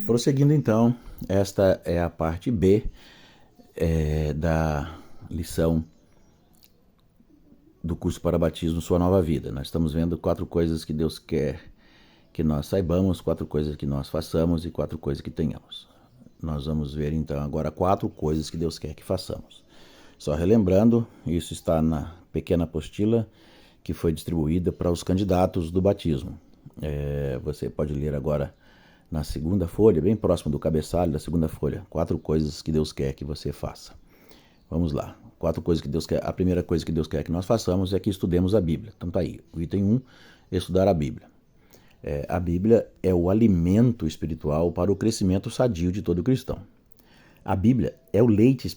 Prosseguindo então, esta é a parte B da lição do curso para batismo Sua Nova Vida. Nós estamos vendo 4 coisas que Deus quer que nós saibamos, 4 coisas que nós façamos e 4 coisas que tenhamos. Nós vamos ver então agora 4 coisas que Deus quer que façamos. Só relembrando, isso está na pequena apostila que foi distribuída para os candidatos do batismo. Você pode ler agora na segunda folha, bem próximo do cabeçalho da segunda folha, 4 coisas que Deus quer que você faça. Vamos lá, 4 coisas que Deus quer. A primeira coisa que Deus quer que nós façamos é que estudemos a Bíblia. Então tá aí, o item 1, estudar a Bíblia. A Bíblia é o alimento espiritual para o crescimento sadio de todo cristão. A Bíblia é o leite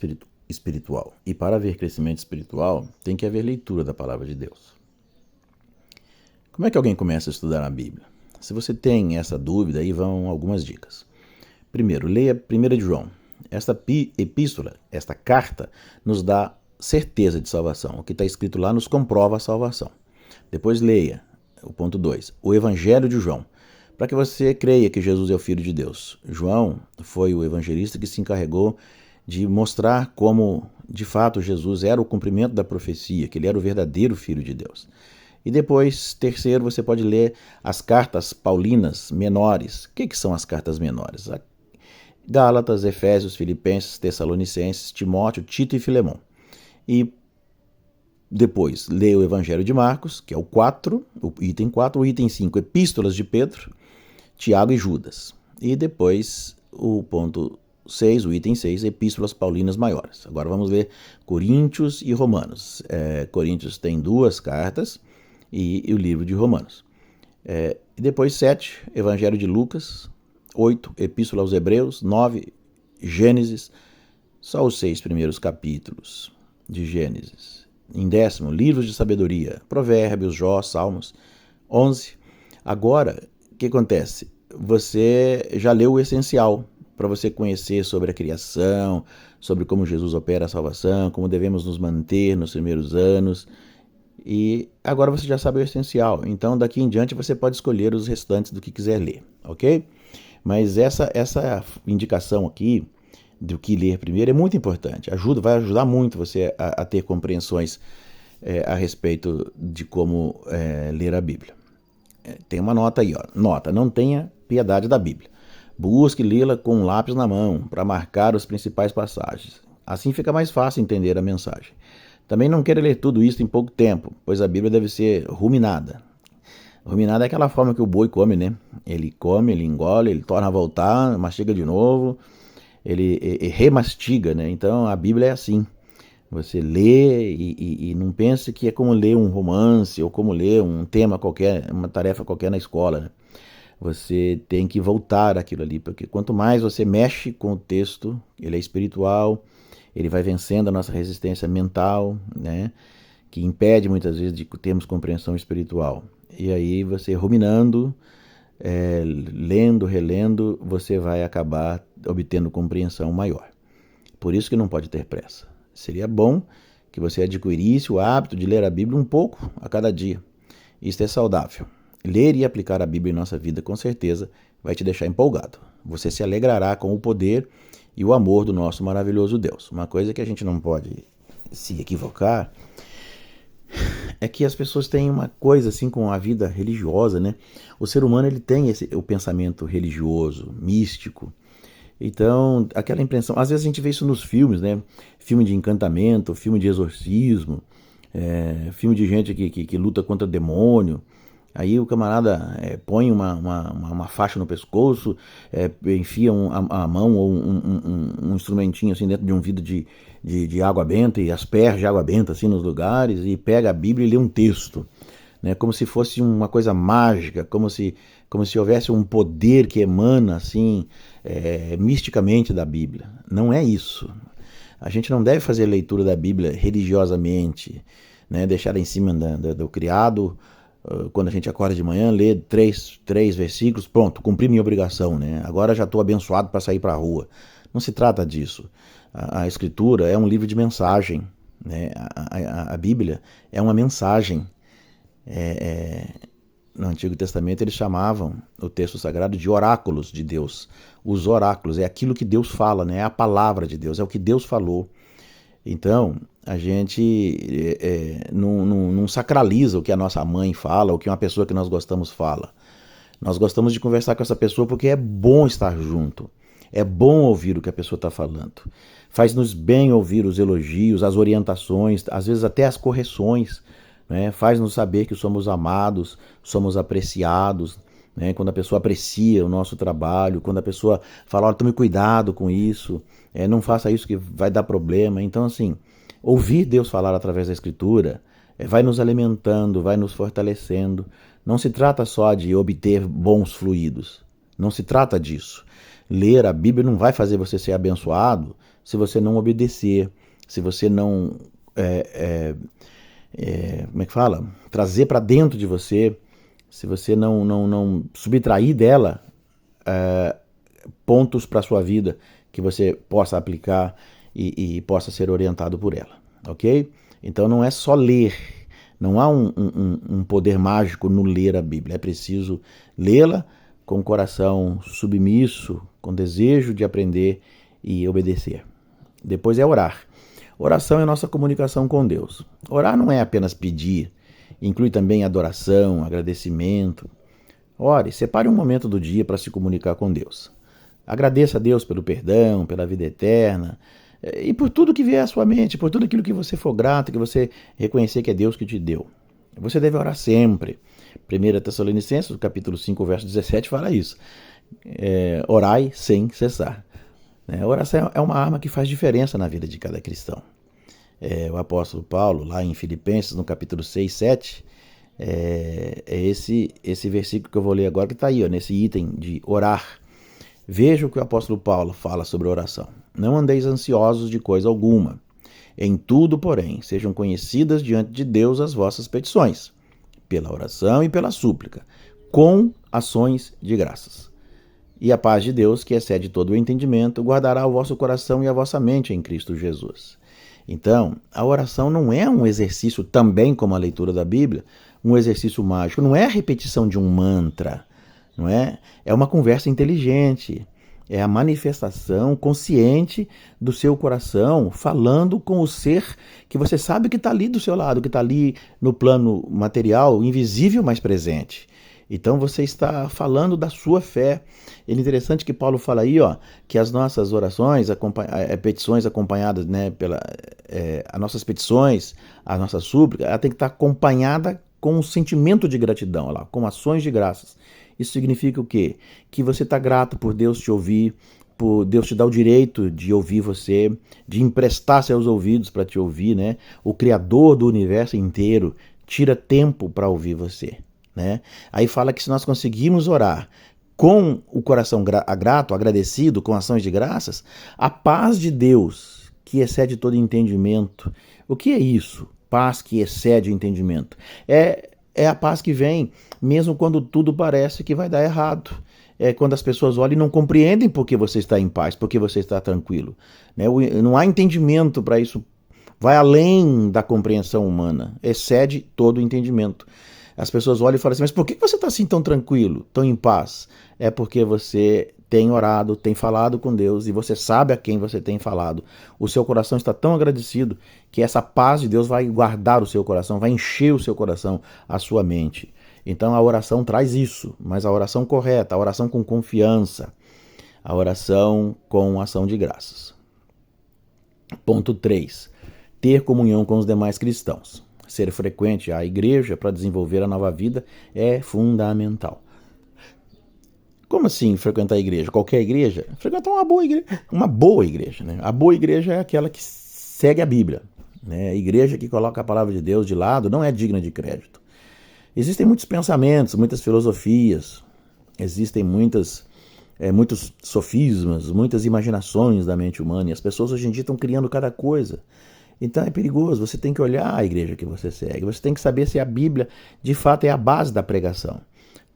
espiritual. E para haver crescimento espiritual, tem que haver leitura da palavra de Deus. Como é que alguém começa a estudar a Bíblia? Se você tem essa dúvida, aí vão algumas dicas. Primeiro, leia 1 de João. Esta epístola, esta carta, nos dá certeza de salvação. O que está escrito lá nos comprova a salvação. Depois leia o ponto 2, o Evangelho de João, para que você creia que Jesus é o Filho de Deus. João foi o evangelista que se encarregou de mostrar como, de fato, Jesus era o cumprimento da profecia, que ele era o verdadeiro Filho de Deus. E depois, terceiro, você pode ler as cartas paulinas menores. O que são as cartas menores? Gálatas, Efésios, Filipenses, Tessalonicenses, Timóteo, Tito e Filemão. E depois, leia o Evangelho de Marcos, que é o item 4, o item 5, Epístolas de Pedro, Tiago e Judas. E depois, o ponto 6, o item 6, Epístolas Paulinas Maiores. Agora vamos ver Coríntios e Romanos. Coríntios tem 2 cartas e o livro de Romanos. E depois 7, Evangelho de Lucas, 8, Epístola aos Hebreus, 9, Gênesis, só os 6 primeiros capítulos de Gênesis. Em 10º, livros de sabedoria, Provérbios, Jó, Salmos, 11. Agora, o que acontece? Você já leu o essencial para você conhecer sobre a criação, sobre como Jesus opera a salvação, como devemos nos manter nos primeiros anos. E agora você já sabe o essencial. Então, daqui em diante, você pode escolher os restantes do que quiser ler, ok? Mas essa indicação aqui do que ler primeiro é muito importante. Vai ajudar muito você a ter compreensões a respeito de como ler a Bíblia. Tem uma nota aí, ó. Nota, não tenha piedade da Bíblia. Busque lê-la com um lápis na mão para marcar as principais passagens. Assim fica mais fácil entender a mensagem. Também não queira ler tudo isso em pouco tempo, pois a Bíblia deve ser ruminada. Ruminada é aquela forma que o boi come, né? Ele come, ele engole, ele torna a voltar, mastiga de novo, ele remastiga, né? Então a Bíblia é assim. Você lê e não pense que é como ler um romance ou como ler um tema qualquer, uma tarefa qualquer na escola, né? Você tem que voltar àquilo ali, porque quanto mais você mexe com o texto, ele é espiritual, ele vai vencendo a nossa resistência mental, né? Que impede muitas vezes de termos compreensão espiritual. E aí você ruminando, lendo, relendo, você vai acabar obtendo compreensão maior. Por isso que não pode ter pressa. Seria bom que você adquirisse o hábito de ler a Bíblia um pouco a cada dia. Isso é saudável. Ler e aplicar a Bíblia em nossa vida, com certeza, vai te deixar empolgado. Você se alegrará com o poder e o amor do nosso maravilhoso Deus. Uma coisa que a gente não pode se equivocar é que as pessoas têm uma coisa assim com a vida religiosa, né? O ser humano ele tem o pensamento religioso, místico. Então, aquela impressão, às vezes a gente vê isso nos filmes, né? Filme de encantamento, filme de exorcismo, filme de gente que luta contra demônio. Aí o camarada põe uma faixa no pescoço, enfia a mão ou um instrumentinho assim dentro de um vidro de água benta e asperge água benta assim nos lugares e pega a Bíblia e lê um texto, né? Como se fosse uma coisa mágica, como se houvesse um poder que emana assim misticamente da Bíblia. Não é isso. A gente não deve fazer leitura da Bíblia religiosamente, né? Deixar em cima do criado. Quando a gente acorda de manhã, lê três versículos, pronto, cumpri minha obrigação, né? Agora já estou abençoado para sair para a rua. Não se trata disso. A Escritura é um livro de mensagem, né? A Bíblia é uma mensagem. no Antigo Testamento, eles chamavam o texto sagrado de oráculos de Deus. Os oráculos é aquilo que Deus fala, né? É a palavra de Deus, é o que Deus falou. Então, a gente não sacraliza o que a nossa mãe fala, o que uma pessoa que nós gostamos fala. Nós gostamos de conversar com essa pessoa porque é bom estar junto. É bom ouvir o que a pessoa está falando. Faz-nos bem ouvir os elogios, as orientações, às vezes até as correções, né? Faz-nos saber que somos amados, somos apreciados, né? Quando a pessoa aprecia o nosso trabalho, quando a pessoa fala, olha, tome cuidado com isso, não faça isso que vai dar problema. Então, assim, ouvir Deus falar através da Escritura vai nos alimentando, vai nos fortalecendo. Não se trata só de obter bons fluidos, não se trata disso. Ler a Bíblia não vai fazer você ser abençoado se você não obedecer, se você não, como é que fala? Trazer para dentro de você, se você não subtrair dela pontos para a sua vida que você possa aplicar e possa ser orientado por ela, ok? Então não é só ler, não há um poder mágico no ler a Bíblia, é preciso lê-la com o coração submisso, com desejo de aprender e obedecer. Depois é orar. Oração é a nossa comunicação com Deus. Orar não é apenas pedir, inclui também adoração, agradecimento. Ore, separe um momento do dia para se comunicar com Deus. Agradeça a Deus pelo perdão, pela vida eterna e por tudo que vier à sua mente, por tudo aquilo que você for grato, que você reconhecer que é Deus que te deu. Você deve orar sempre. 1 Tessalonicenses, capítulo 5, verso 17, fala isso. Orai sem cessar. A oração é uma arma que faz diferença na vida de cada cristão. O apóstolo Paulo, lá em Filipenses, no capítulo 6, 7, é esse versículo que eu vou ler agora, que está aí, nesse item de orar. Veja o que o apóstolo Paulo fala sobre oração. Não andeis ansiosos de coisa alguma. Em tudo, porém, sejam conhecidas diante de Deus as vossas petições, pela oração e pela súplica, com ações de graças. E a paz de Deus, que excede todo o entendimento, guardará o vosso coração e a vossa mente em Cristo Jesus. Então, a oração não é um exercício, também como a leitura da Bíblia, um exercício mágico, não é a repetição de um mantra, não é? É uma conversa inteligente, é a manifestação consciente do seu coração, falando com o ser que você sabe que está ali do seu lado, que está ali no plano material, invisível, mas presente. Então você está falando da sua fé. É interessante que Paulo fala aí, que as nossas orações, petições acompanhadas, né, as nossas petições, a nossa súplica, ela tem que estar acompanhada com um sentimento de gratidão, com ações de graças. Isso significa o quê? Que você está grato por Deus te ouvir, por Deus te dar o direito de ouvir você, de emprestar seus ouvidos para te ouvir, né? O Criador do universo inteiro tira tempo para ouvir você, né? Aí fala que se nós conseguirmos orar com o coração grato, agradecido, com ações de graças, a paz de Deus, que excede todo entendimento. O que é isso? Paz que excede o entendimento. É a paz que vem mesmo quando tudo parece que vai dar errado. É quando as pessoas olham e não compreendem por que você está em paz, por que você está tranquilo. Não há entendimento para isso. Vai além da compreensão humana, excede todo o entendimento. As pessoas olham e falam assim, mas por que você está assim tão tranquilo, tão em paz? É porque você tem orado, tem falado com Deus e você sabe a quem você tem falado. O seu coração está tão agradecido que essa paz de Deus vai guardar o seu coração, vai encher o seu coração, a sua mente. Então a oração traz isso, mas a oração correta, a oração com confiança, a oração com ação de graças. Ponto 3. Ter comunhão com os demais cristãos. Ser frequente à igreja para desenvolver a nova vida é fundamental. Como assim frequentar a igreja? Qualquer igreja? Frequentar uma boa igreja. Uma boa igreja, né? A boa igreja é aquela que segue a Bíblia, né? A igreja que coloca a palavra de Deus de lado não é digna de crédito. Existem muitos pensamentos, muitas filosofias, existem muitos sofismas, muitas imaginações da mente humana, e as pessoas hoje em dia estão criando cada coisa. Então é perigoso, você tem que olhar a igreja que você segue, você tem que saber se a Bíblia de fato é a base da pregação.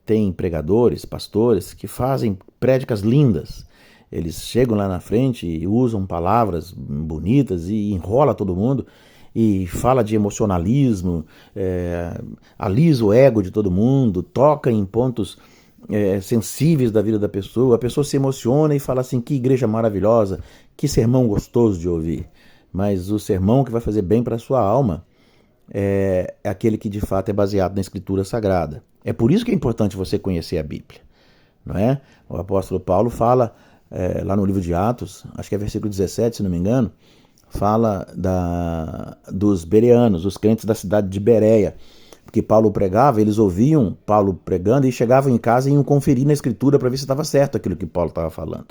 Tem pregadores, pastores que fazem prédicas lindas, eles chegam lá na frente e usam palavras bonitas e enrola todo mundo, e fala de emocionalismo, alisa o ego de todo mundo, toca em pontos sensíveis da vida da pessoa, a pessoa se emociona e fala assim, que igreja maravilhosa, que sermão gostoso de ouvir. Mas o sermão que vai fazer bem para a sua alma é aquele que de fato é baseado na Escritura Sagrada. É por isso que é importante você conhecer a Bíblia, não é? O apóstolo Paulo fala lá no livro de Atos, acho que é versículo 17, se não me engano, fala dos bereanos, os crentes da cidade de Bereia, porque Paulo pregava, eles ouviam Paulo pregando e chegavam em casa e iam conferir na Escritura para ver se estava certo aquilo que Paulo estava falando.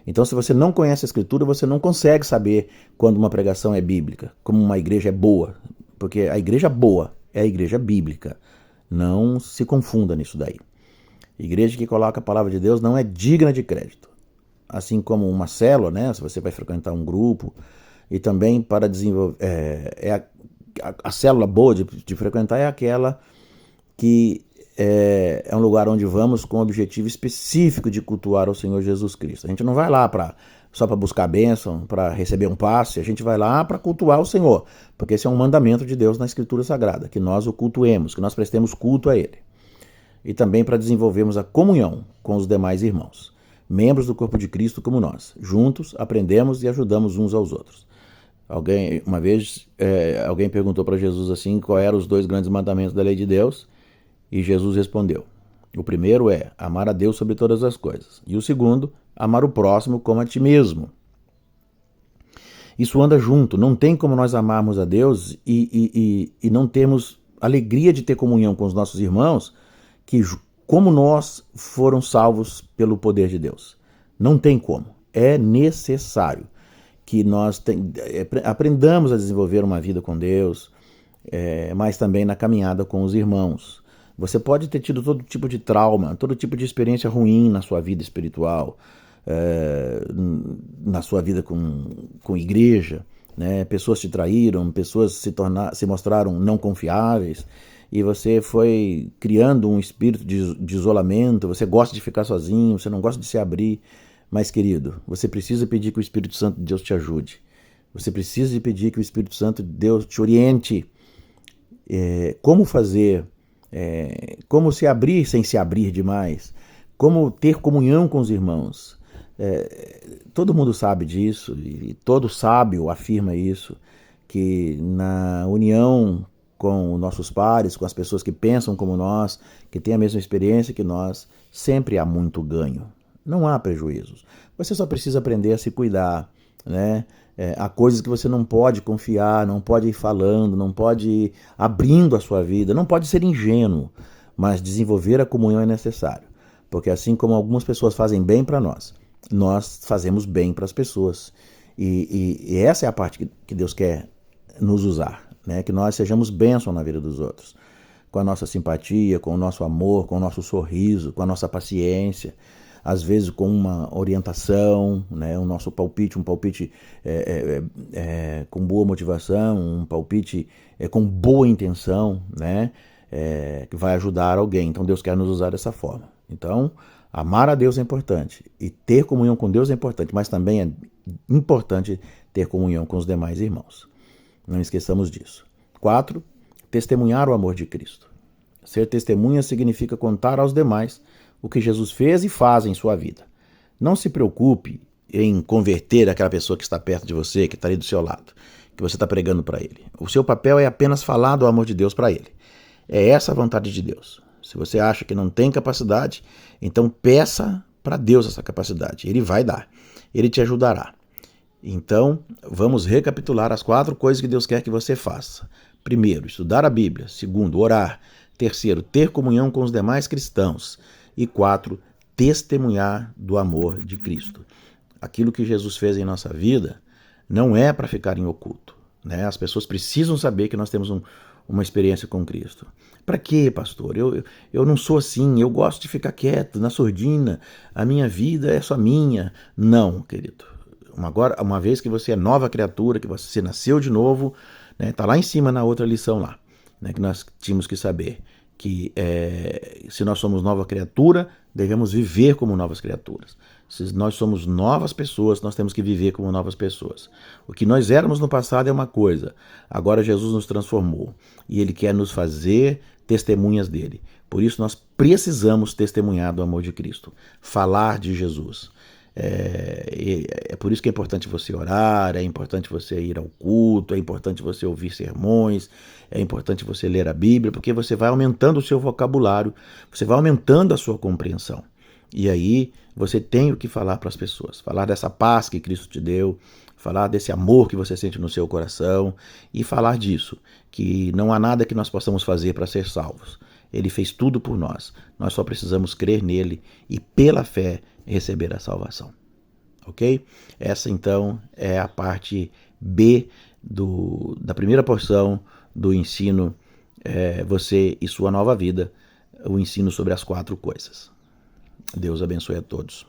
Então, se você não conhece a Escritura, você não consegue saber quando uma pregação é bíblica, como uma igreja é boa, porque a igreja boa é a igreja bíblica. Não se confunda nisso daí. Igreja que coloca a palavra de Deus não é digna de crédito. Assim como uma célula, né? Se você vai frequentar um grupo, e também para desenvolver... a célula boa de frequentar é aquela que é um lugar onde vamos com o objetivo específico de cultuar o Senhor Jesus Cristo. A gente não vai lá só para buscar bênção, para receber um passe, a gente vai lá para cultuar o Senhor, porque esse é um mandamento de Deus na Escritura Sagrada, que nós o cultuemos, que nós prestemos culto a Ele. E também para desenvolvermos a comunhão com os demais irmãos, membros do corpo de Cristo como nós. Juntos aprendemos e ajudamos uns aos outros. Uma vez alguém perguntou para Jesus assim, qual eram os 2 grandes mandamentos da lei de Deus, e Jesus respondeu: o primeiro é amar a Deus sobre todas as coisas, e o segundo, amar o próximo como a ti mesmo. Isso anda junto, não tem como nós amarmos a Deus e não termos alegria de ter comunhão com os nossos irmãos, que como nós foram salvos pelo poder de Deus. Não tem como, é necessário que nós aprendamos a desenvolver uma vida com Deus, mas também na caminhada com os irmãos. Você pode ter tido todo tipo de trauma, todo tipo de experiência ruim na sua vida espiritual, na sua vida com igreja, né? Pessoas te traíram, pessoas se mostraram não confiáveis, e você foi criando um espírito de isolamento, você gosta de ficar sozinho, você não gosta de se abrir. Mas, querido, você precisa pedir que o Espírito Santo de Deus te ajude. Você precisa pedir que o Espírito Santo de Deus te oriente. Como fazer, como se abrir sem se abrir demais, como ter comunhão com os irmãos. Todo mundo sabe disso, e todo sábio afirma isso, que na união com nossos pares, com as pessoas que pensam como nós, que têm a mesma experiência que nós, sempre há muito ganho. Não há prejuízos. Você só precisa aprender a se cuidar, né? Há coisas que você não pode confiar, não pode ir falando, não pode ir abrindo a sua vida, não pode ser ingênuo, mas desenvolver a comunhão é necessário. Porque assim como algumas pessoas fazem bem para nós fazemos bem para as pessoas. E essa é a parte que Deus quer nos usar, né? Que nós sejamos bênção na vida dos outros, com a nossa simpatia, com o nosso amor, com o nosso sorriso, com a nossa paciência, às vezes com uma orientação, né? O nosso palpite, um palpite com boa motivação, um palpite com boa intenção, né? Que vai ajudar alguém. Então Deus quer nos usar dessa forma. Então, amar a Deus é importante e ter comunhão com Deus é importante, mas também é importante ter comunhão com os demais irmãos. Não esqueçamos disso. 4, testemunhar o amor de Cristo. Ser testemunha significa contar aos demais o que Jesus fez e faz em sua vida. Não se preocupe em converter aquela pessoa que está perto de você, que está ali do seu lado, que você está pregando para ele. O seu papel é apenas falar do amor de Deus para ele. É essa a vontade de Deus. Se você acha que não tem capacidade, então peça para Deus essa capacidade. Ele vai dar. Ele te ajudará. Então, vamos recapitular as 4 coisas que Deus quer que você faça. Primeiro, estudar a Bíblia. Segundo, orar. Terceiro, ter comunhão com os demais cristãos. E 4, testemunhar do amor de Cristo. Aquilo que Jesus fez em nossa vida não é para ficar em oculto, né? As pessoas precisam saber que nós temos uma experiência com Cristo. Para quê, pastor? Eu não sou assim, eu gosto de ficar quieto, na surdina, a minha vida é só minha. Não, querido. Agora, uma vez que você é nova criatura, que você nasceu de novo, né, tá lá em cima na outra lição lá, né, que nós tínhamos que saber que se nós somos nova criatura, devemos viver como novas criaturas. Se nós somos novas pessoas, nós temos que viver como novas pessoas. O que nós éramos no passado é uma coisa, agora Jesus nos transformou e Ele quer nos fazer testemunhas dele. Por isso nós precisamos testemunhar do amor de Cristo, falar de Jesus. É por isso que é importante você orar, é importante você ir ao culto, é importante você ouvir sermões, é importante você ler a Bíblia, porque você vai aumentando o seu vocabulário, você vai aumentando a sua compreensão. E aí você tem o que falar para as pessoas, falar dessa paz que Cristo te deu, falar desse amor que você sente no seu coração e falar disso, que não há nada que nós possamos fazer para ser salvos. Ele fez tudo por nós. Nós só precisamos crer nele e, pela fé, receber a salvação. Ok? Essa, então, é a parte B da primeira porção do ensino Você e Sua Nova Vida, o ensino sobre as 4 coisas. Deus abençoe a todos.